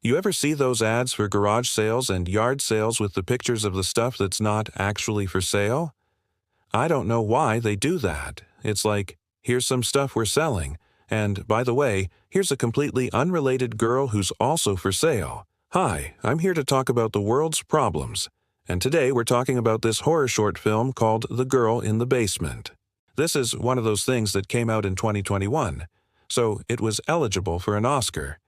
You ever see those ads for garage sales and yard sales with the pictures of the stuff that's not actually for sale? I don't know why they do that. It's like, here's some stuff we're selling, and by the way, here's a completely unrelated girl who's also for sale. Hi, I'm here to talk about the world's problems, and today we're talking about this horror short film called The Girl in the Basement. This is one of those things that came out in 2021, so it was eligible for an Oscar.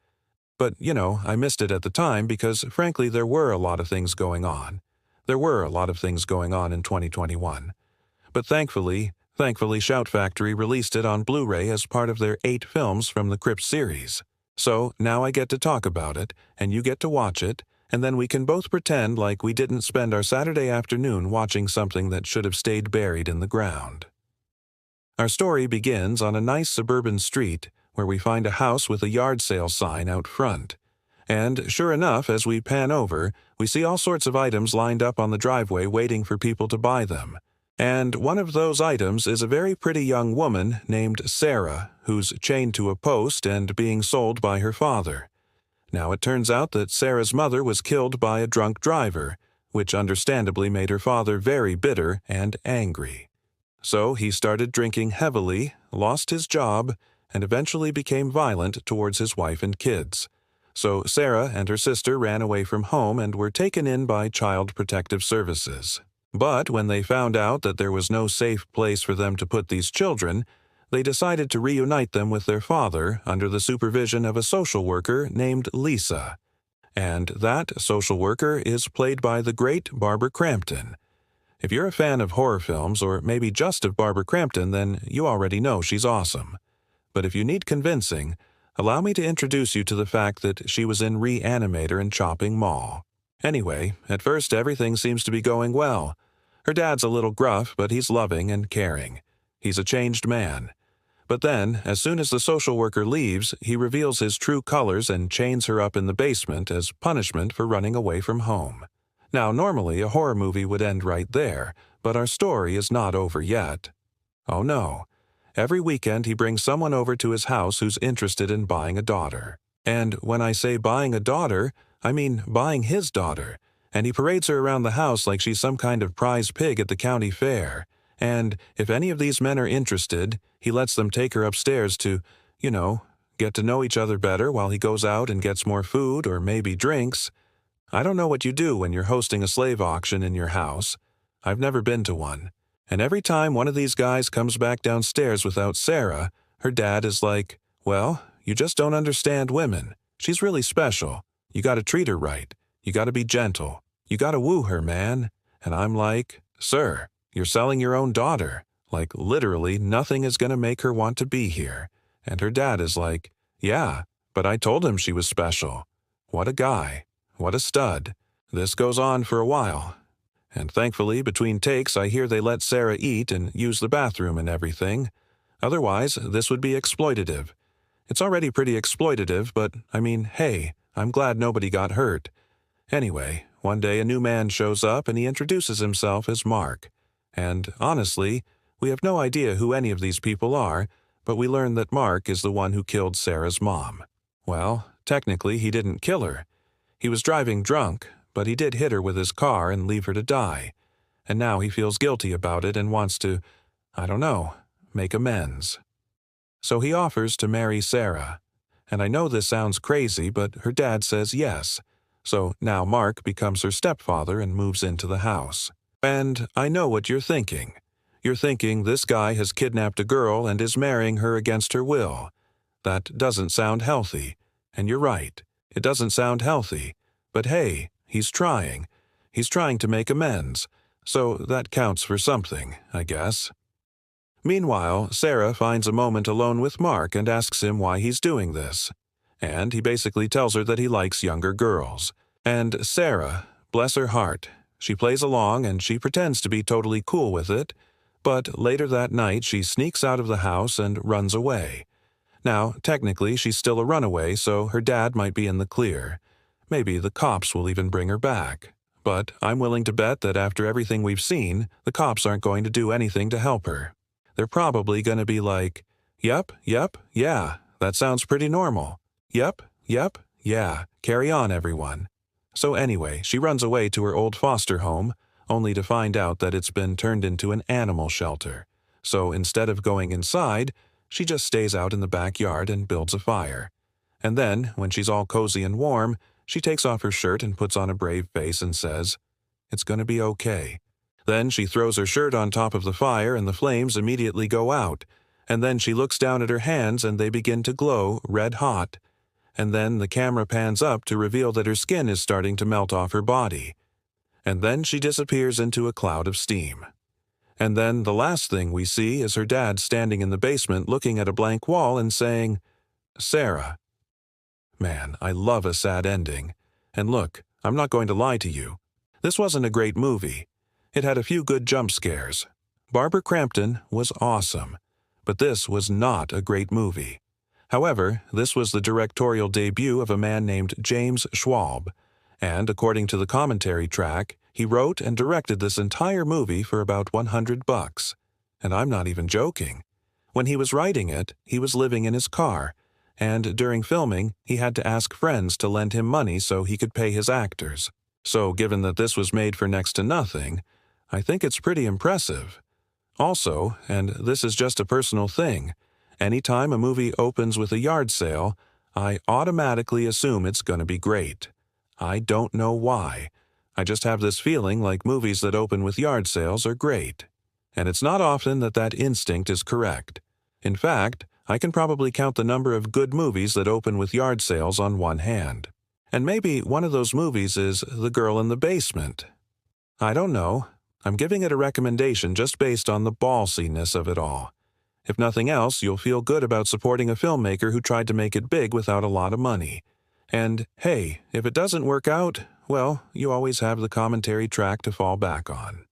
But, I missed it at the time because, frankly, there were a lot of things going on. There were a lot of things going on in 2021. But thankfully, Shout Factory released it on Blu-ray as part of their 8 films from the Crypt series. So now I get to talk about it, and you get to watch it, and then we can both pretend like we didn't spend our Saturday afternoon watching something that should have stayed buried in the ground. Our story begins on a nice suburban street where we find a house with a yard sale sign out front. And sure enough, as we pan over, we see all sorts of items lined up on the driveway waiting for people to buy them. And one of those items is a very pretty young woman named Sarah, who's chained to a post and being sold by her father. Now it turns out that Sarah's mother was killed by a drunk driver, which understandably made her father very bitter and angry. So he started drinking heavily, lost his job, and eventually became violent towards his wife and kids. So Sarah and her sister ran away from home and were taken in by Child Protective Services. But when they found out that there was no safe place for them to put these children, they decided to reunite them with their father under the supervision of a social worker named Lisa. And that social worker is played by the great Barbara Crampton. If you're a fan of horror films, or maybe just of Barbara Crampton, then you already know she's awesome. But if you need convincing, allow me to introduce you to the fact that she was in Reanimator and Chopping Mall. Anyway, at first everything seems to be going well. Her dad's a little gruff, but he's loving and caring. He's a changed man. But then, as soon as the social worker leaves, he reveals his true colors and chains her up in the basement as punishment for running away from home. Now, normally a horror movie would end right there, but our story is not over yet. Oh no. Every weekend he brings someone over to his house who's interested in buying a daughter. And when I say buying a daughter, I mean buying his daughter. And he parades her around the house like she's some kind of prize pig at the county fair. And if any of these men are interested, he lets them take her upstairs to, get to know each other better while he goes out and gets more food or maybe drinks. I don't know what you do when you're hosting a slave auction in your house. I've never been to one. And every time one of these guys comes back downstairs without Sarah, her dad is like, well, you just don't understand women. She's really special. You gotta treat her right. You gotta be gentle. You gotta woo her, man. And I'm like, sir, you're selling your own daughter. Like, literally, nothing is gonna make her want to be here. And her dad is like, yeah, but I told him she was special. What a guy. What a stud. This goes on for a while. And thankfully, between takes, I hear they let Sarah eat and use the bathroom and everything. Otherwise, this would be exploitative. It's already pretty exploitative, but, hey, I'm glad nobody got hurt. Anyway, one day a new man shows up and he introduces himself as Mark. And honestly, we have no idea who any of these people are, but we learn that Mark is the one who killed Sarah's mom. Well, technically he didn't kill her. He was driving drunk, but he did hit her with his car and leave her to die. And now he feels guilty about it and wants to, make amends. So he offers to marry Sarah. And I know this sounds crazy, but her dad says yes. So now Mark becomes her stepfather and moves into the house. And I know what you're thinking. You're thinking this guy has kidnapped a girl and is marrying her against her will. That doesn't sound healthy. And you're right. It doesn't sound healthy. But hey, he's trying. He's trying to make amends. So that counts for something, I guess. Meanwhile, Sarah finds a moment alone with Mark and asks him why he's doing this. And he basically tells her that he likes younger girls. And Sarah, bless her heart, she plays along and she pretends to be totally cool with it. But later that night, she sneaks out of the house and runs away. Now, technically, she's still a runaway, so her dad might be in the clear. Maybe the cops will even bring her back. But I'm willing to bet that after everything we've seen, the cops aren't going to do anything to help her. They're probably going to be like, yep, yeah, that sounds pretty normal. Yep, Yeah, carry on, everyone. So anyway, she runs away to her old foster home, only to find out that it's been turned into an animal shelter. So instead of going inside, she just stays out in the backyard and builds a fire. And then, when she's all cozy and warm, she takes off her shirt and puts on a brave face and says, "It's gonna be okay." Then she throws her shirt on top of the fire and the flames immediately go out. And then she looks down at her hands and they begin to glow red hot. And then the camera pans up to reveal that her skin is starting to melt off her body. And then she disappears into a cloud of steam. And then the last thing we see is her dad standing in the basement looking at a blank wall and saying, "Sarah." Man, I love a sad ending. And look, I'm not going to lie to you. This wasn't a great movie. It had a few good jump scares. Barbara Crampton was awesome. But this was not a great movie. However, this was the directorial debut of a man named James Schwalbe, and according to the commentary track, he wrote and directed this entire movie for about $100. And I'm not even joking. When he was writing it, he was living in his car, and during filming, he had to ask friends to lend him money so he could pay his actors. So given that this was made for next to nothing, I think it's pretty impressive. Also, and this is just a personal thing, anytime a movie opens with a yard sale, I automatically assume it's going to be great. I don't know why. I just have this feeling like movies that open with yard sales are great. And it's not often that that instinct is correct. In fact, I can probably count the number of good movies that open with yard sales on one hand. And maybe one of those movies is The Girl in the Basement. I don't know. I'm giving it a recommendation just based on the ballsiness of it all. If nothing else, you'll feel good about supporting a filmmaker who tried to make it big without a lot of money. And hey, if it doesn't work out, well, you always have the commentary track to fall back on.